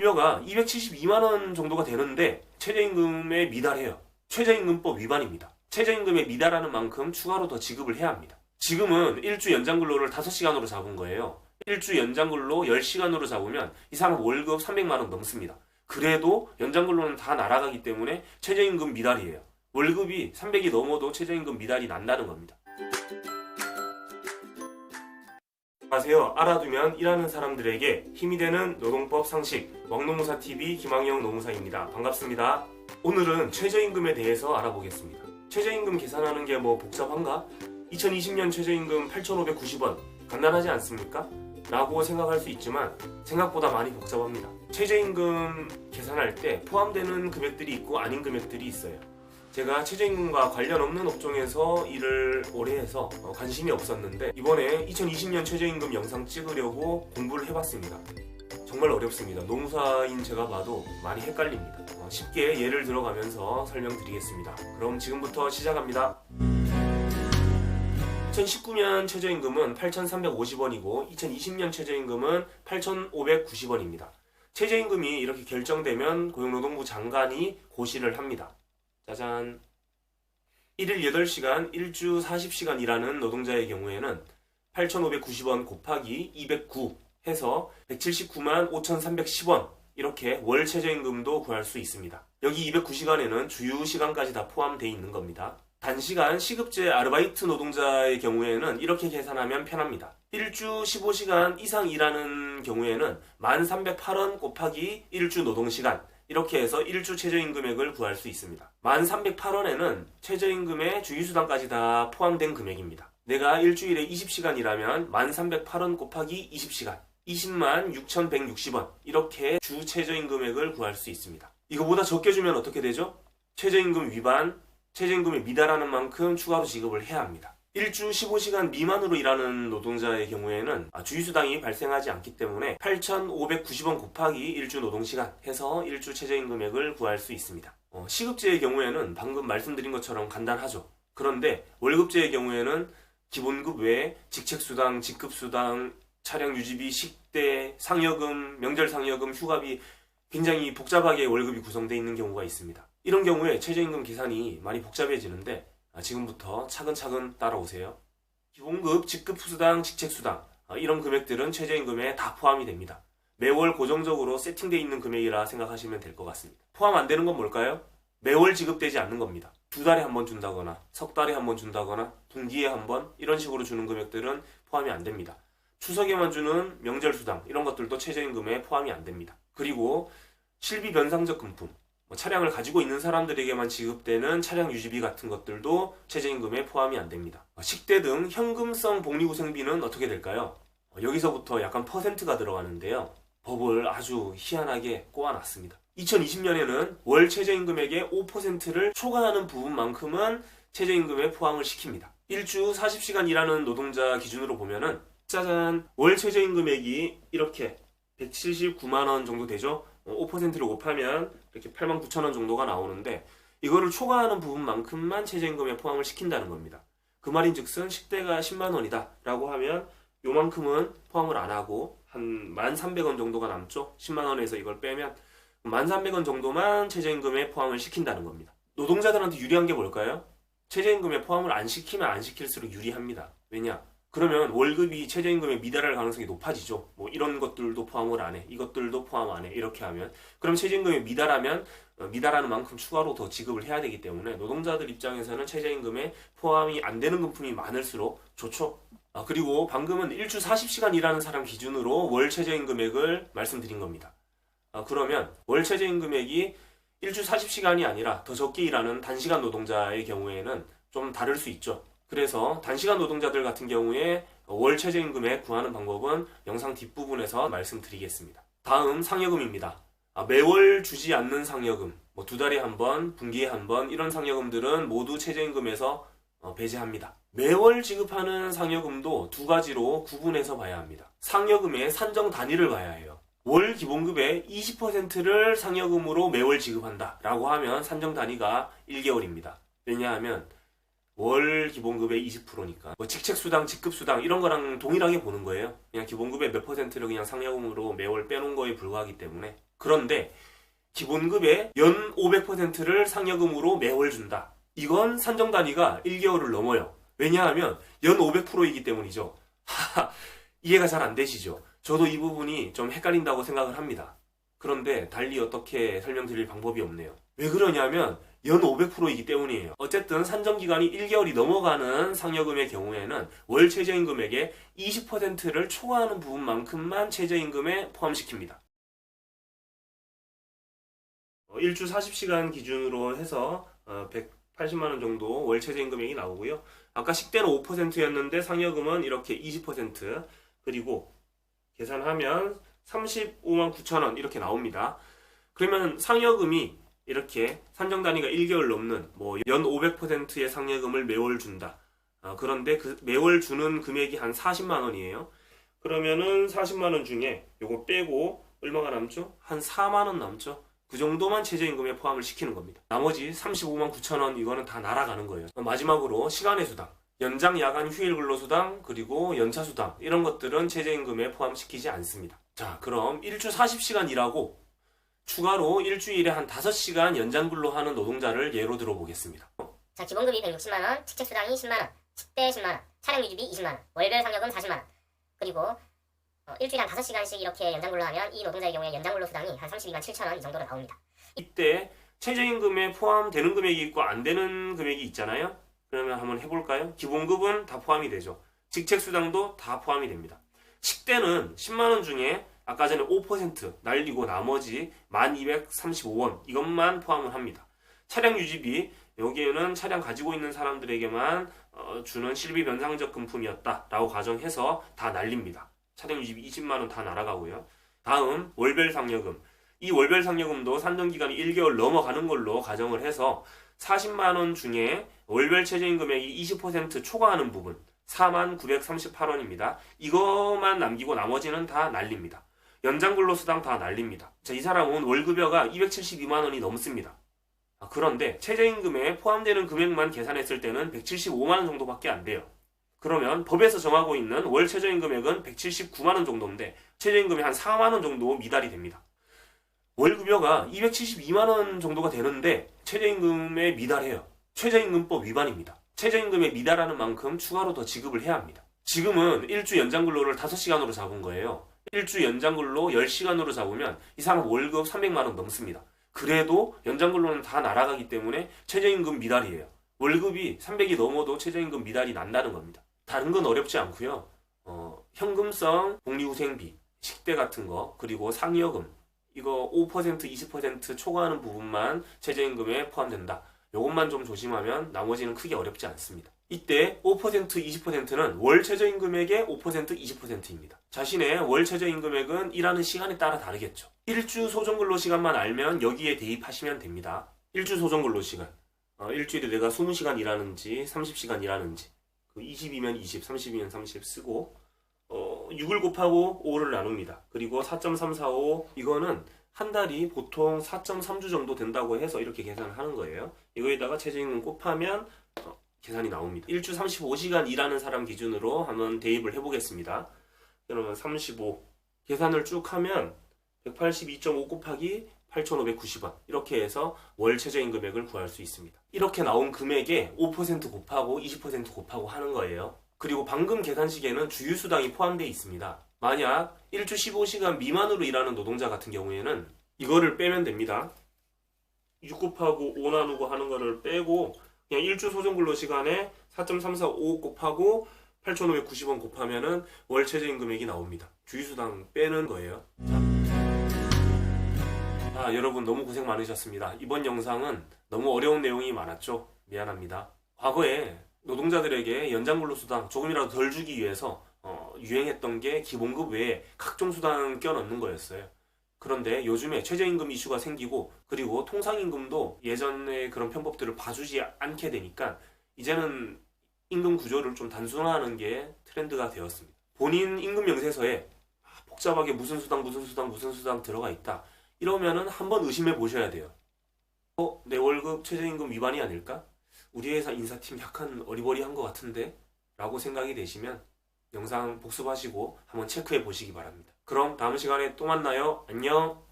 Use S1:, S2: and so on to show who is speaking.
S1: 급여가 272만원 정도가 되는데 최저임금에 미달해요. 최저임금법 위반입니다. 최저임금에 미달하는 만큼 추가로 더 지급을 해야 합니다. 지금은 일주 연장근로를 5시간으로 잡은 거예요. 일주 연장근로 10시간으로 잡으면 이 사람 월급 300만원 넘습니다. 그래도 연장근로는 다 날아가기 때문에 최저임금 미달이에요. 월급이 300이 넘어도 최저임금 미달이 난다는 겁니다. 안녕하세요. 알아두면 일하는 사람들에게 힘이 되는 노동법 상식 왕노무사TV 김학영 노무사입니다. 반갑습니다. 오늘은 최저임금에 대해서 알아보겠습니다. 최저임금 계산하는 게 뭐 복잡한가? 2020년 최저임금 8,590원 간단하지 않습니까? 라고 생각할 수 있지만 생각보다 많이 복잡합니다. 최저임금 계산할 때 포함되는 금액들이 있고 아닌 금액들이 있어요. 제가 최저임금과 관련 없는 업종에서 일을 오래 해서 관심이 없었는데 이번에 2020년 최저임금 영상 찍으려고 공부를 해봤습니다. 정말 어렵습니다. 노무사인 제가 봐도 많이 헷갈립니다. 쉽게 예를 들어가면서 설명드리겠습니다. 그럼 지금부터 시작합니다. 2019년 최저임금은 8,350원이고 2020년 최저임금은 8,590원입니다. 최저임금이 이렇게 결정되면 고용노동부 장관이 고시를 합니다. 짜잔. 1일 8시간, 일주 40시간 일하는 노동자의 경우에는 8,590원 곱하기 209 해서 179만 5,310원 이렇게 월 최저임금도 구할 수 있습니다. 여기 209시간에는 주휴시간까지 다 포함되어 있는 겁니다. 단시간 시급제 아르바이트 노동자의 경우에는 이렇게 계산하면 편합니다. 일주 15시간 이상 일하는 경우에는 1,308원 곱하기 일주 노동시간 이렇게 해서 일주 최저임금액을 구할 수 있습니다. 1,308원에는 최저임금에 주휴수당까지 다 포함된 금액입니다. 내가 일주일에 20시간 일하면 1,308원 곱하기 20시간 20만 6,160원 이렇게 주 최저임금액을 구할 수 있습니다. 이거보다 적게 주면 어떻게 되죠? 최저임금 위반, 최저임금에 미달하는 만큼 추가로 지급을 해야 합니다. 일주 15시간 미만으로 일하는 노동자의 경우에는 주휴수당이 발생하지 않기 때문에 8,590원 곱하기 일주 노동시간 해서 일주 최저임금액을 구할 수 있습니다. 시급제의 경우에는 방금 말씀드린 것처럼 간단하죠. 그런데 월급제의 경우에는 기본급 외에 직책수당, 직급수당, 차량유지비, 식대, 상여금, 명절상여금, 휴가비 굉장히 복잡하게 월급이 구성되어 있는 경우가 있습니다. 이런 경우에 최저임금 계산이 많이 복잡해지는데 지금부터 차근차근 따라오세요. 기본급, 직급수당, 직책수당 이런 금액들은 최저임금에 다 포함이 됩니다. 매월 고정적으로 세팅되어 있는 금액이라 생각하시면 될 것 같습니다. 포함 안 되는 건 뭘까요? 매월 지급되지 않는 겁니다. 2달에 한 번 준다거나 석 달에 한 번 준다거나 분기에 한 번 이런 식으로 주는 금액들은 포함이 안 됩니다. 추석에만 주는 명절수당 이런 것들도 최저임금에 포함이 안 됩니다. 그리고 실비 변상적 금품 차량을 가지고 있는 사람들에게만 지급되는 차량 유지비 같은 것들도 최저임금에 포함이 안 됩니다. 식대 등 현금성 복리후생비는 어떻게 될까요? 여기서부터 약간 퍼센트가 들어가는데요. 법을 아주 희한하게 꼬아놨습니다. 2020년에는 월 최저임금액의 5%를 초과하는 부분만큼은 최저임금에 포함을 시킵니다. 일주 40시간 일하는 노동자 기준으로 보면은 짜잔, 월 최저임금액이 이렇게 179만원 정도 되죠? 5%를 곱하면 이렇게 89,000원 정도가 나오는데 이거를 초과하는 부분만큼만 최저임금에 포함을 시킨다는 겁니다. 그 말인즉슨 식대가 10만원이다 라고 하면 요만큼은 포함을 안 하고 한 1,300원 정도가 남죠? 10만원에서 이걸 빼면 1,300원 정도만 최저임금에 포함을 시킨다는 겁니다. 노동자들한테 유리한 게 뭘까요? 최저임금에 포함을 안 시키면 안 시킬수록 유리합니다. 왜냐? 그러면 월급이 최저임금에 미달할 가능성이 높아지죠. 뭐 이런 것들도 포함을 안 해, 이것들도 포함 안 해 이렇게 하면 그럼 최저임금에 미달하면 미달하는 만큼 추가로 더 지급을 해야 되기 때문에 노동자들 입장에서는 최저임금에 포함이 안 되는 금품이 많을수록 좋죠. 그리고 방금은 일주 40시간 일하는 사람 기준으로 월 최저임금액을 말씀드린 겁니다. 그러면 월 최저임금액이 일주 40시간이 아니라 더 적게 일하는 단시간 노동자의 경우에는 좀 다를 수 있죠. 그래서 단시간 노동자들 같은 경우에 월 최저임금에 구하는 방법은 영상 뒷부분에서 말씀드리겠습니다. 다음 상여금입니다. 매월 주지 않는 상여금, 2달에 한 번, 분기에 한 번 이런 상여금들은 모두 최저임금에서 배제합니다. 매월 지급하는 상여금도 두 가지로 구분해서 봐야 합니다. 상여금의 산정 단위를 봐야 해요. 월 기본급의 20%를 상여금으로 매월 지급한다 라고 하면 산정 단위가 1개월입니다. 왜냐하면 월 기본급의 20%니까 뭐 직책수당, 직급수당 이런 거랑 동일하게 보는 거예요. 그냥 기본급의 몇 퍼센트를 그냥 상여금으로 매월 빼놓은 거에 불과하기 때문에. 그런데 기본급의 연 500%를 상여금으로 매월 준다. 이건 산정 단위가 1개월을 넘어요. 왜냐하면 연 500%이기 때문이죠. 이해가 잘 안 되시죠? 저도 이 부분이 좀 헷갈린다고 생각을 합니다. 그런데 달리 어떻게 설명드릴 방법이 없네요. 왜 그러냐면 연 500%이기 때문이에요. 어쨌든 산정기간이 1개월이 넘어가는 상여금의 경우에는 월 최저임금액의 20%를 초과하는 부분만큼만 최저임금에 포함시킵니다. 일주 40시간 기준으로 해서 180만원 정도 월 최저임금액이 나오고요. 아까 식대는 5%였는데 상여금은 이렇게 20%, 그리고 계산하면 35만 9천원 이렇게 나옵니다. 그러면 상여금이 이렇게 산정 단위가 1개월 넘는 뭐 연 500%의 상여금을 매월 준다. 그런데 그 매월 주는 금액이 한 40만 원이에요. 그러면은 40만 원 중에 요거 빼고 얼마가 남죠? 한 4만 원 남죠. 그 정도만 최저임금에 포함을 시키는 겁니다. 나머지 35만 9천 원 이거는 다 날아가는 거예요. 마지막으로 시간의 수당, 연장, 야간, 휴일 근로수당, 그리고 연차수당 이런 것들은 최저임금에 포함시키지 않습니다. 자, 그럼 일주 40시간 일하고 추가로 일주일에 한 5시간 연장 근로하는 노동자를 예로 들어보겠습니다.
S2: 자, 기본급이 160만원, 직책수당이 10만원, 식대 10만원, 차량유지비 20만원, 월별 상여금 40만원. 그리고 일주일에 한 5시간씩 이렇게 연장 근로하면 이 노동자의 경우에 연장 근로 수당이 한 32만 7천원 이 정도로 나옵니다.
S1: 이때 최저임금에 포함되는 금액이 있고 안 되는 금액이 있잖아요. 그러면 한번 해볼까요? 기본급은 다 포함이 되죠. 직책수당도 다 포함이 됩니다. 식대는 10만원 중에 아까 전에 5% 날리고 나머지 1235원 이것만 포함을 합니다. 차량 유지비, 여기에는 차량 가지고 있는 사람들에게만 주는 실비 변상적 금품이었다 라고 가정해서 다 날립니다. 차량 유지비 20만원 다 날아가고요. 다음 월별 상여금, 이 월별 상여금도 산정기간이 1개월 넘어가는 걸로 가정을 해서 40만원 중에 월별 최저임금액이 20% 초과하는 부분 4938원입니다. 이것만 남기고 나머지는 다 날립니다. 연장근로수당 다 날립니다. 자, 이 사람은 월급여가 272만원이 넘습니다. 그런데 최저임금에 포함되는 금액만 계산했을 때는 175만원 정도밖에 안 돼요. 그러면 법에서 정하고 있는 월 최저임금액은 179만원 정도인데 최저임금이 한 4만원 정도 미달이 됩니다. 월급여가 272만원 정도가 되는데 최저임금에 미달해요. 최저임금법 위반입니다. 최저임금에 미달하는 만큼 추가로 더 지급을 해야 합니다. 지금은 일주 연장근로를 5시간으로 잡은 거예요. 일주 연장근로 10시간으로 잡으면 이 사람 월급 300만원 넘습니다. 그래도 연장근로는 다 날아가기 때문에 최저임금 미달이에요. 월급이 300이 넘어도 최저임금 미달이 난다는 겁니다. 다른 건 어렵지 않고요. 현금성 복리후생비, 식대 같은 거, 그리고 상여금 이거 5% 20% 초과하는 부분만 최저임금에 포함된다. 요것만 좀 조심하면 나머지는 크게 어렵지 않습니다. 이때 5% 20%는 월 최저임금액의 5% 20%입니다. 자신의 월 최저임금액은 일하는 시간에 따라 다르겠죠. 일주 소정근로시간만 알면 여기에 대입하시면 됩니다. 일주 소정근로시간, 일주일에 내가 20시간 일하는지 30시간 일하는지 20이면 20, 30이면 30 쓰고 6을 곱하고 5를 나눕니다. 그리고 4.345 이거는 한 달이 보통 4.3주 정도 된다고 해서 이렇게 계산을 하는 거예요. 이거에다가 최저임금 곱하면 계산이 나옵니다. 일주 35시간 일하는 사람 기준으로 한번 대입을 해보겠습니다. 그러면 35 계산을 쭉 하면 182.5 곱하기 8,590원 이렇게 해서 월 최저임금액을 구할 수 있습니다. 이렇게 나온 금액에 5% 곱하고 20% 곱하고 하는 거예요. 그리고 방금 계산식에는 주휴수당이 포함되어 있습니다. 만약 일주 15시간 미만으로 일하는 노동자 같은 경우에는 이거를 빼면 됩니다. 6 곱하고 5 나누고 하는 거를 빼고 그냥 일주 소정근로시간에 4.345 곱하고 8,590원 곱하면은 월 최저임금액이 나옵니다. 주휴수당 빼는 거예요. 여러분 너무 고생 많으셨습니다. 이번 영상은 너무 어려운 내용이 많았죠? 미안합니다. 과거에 노동자들에게 연장근로수당 조금이라도 덜 주기 위해서 유행했던 게 기본급 외에 각종 수당 껴넣는 거였어요. 그런데 요즘에 최저임금 이슈가 생기고 그리고 통상임금도 예전에 그런 편법들을 봐주지 않게 되니까 이제는 임금 구조를 좀 단순화하는 게 트렌드가 되었습니다. 본인 임금 명세서에 복잡하게 무슨 수당 들어가 있다. 이러면은 한번 의심해 보셔야 돼요. 내 월급 최저임금 위반이 아닐까? 우리 회사 인사팀 약간 어리버리한 것 같은데? 라고 생각이 되시면 영상 복습하시고 한번 체크해 보시기 바랍니다. 그럼 다음 시간에 또 만나요. 안녕!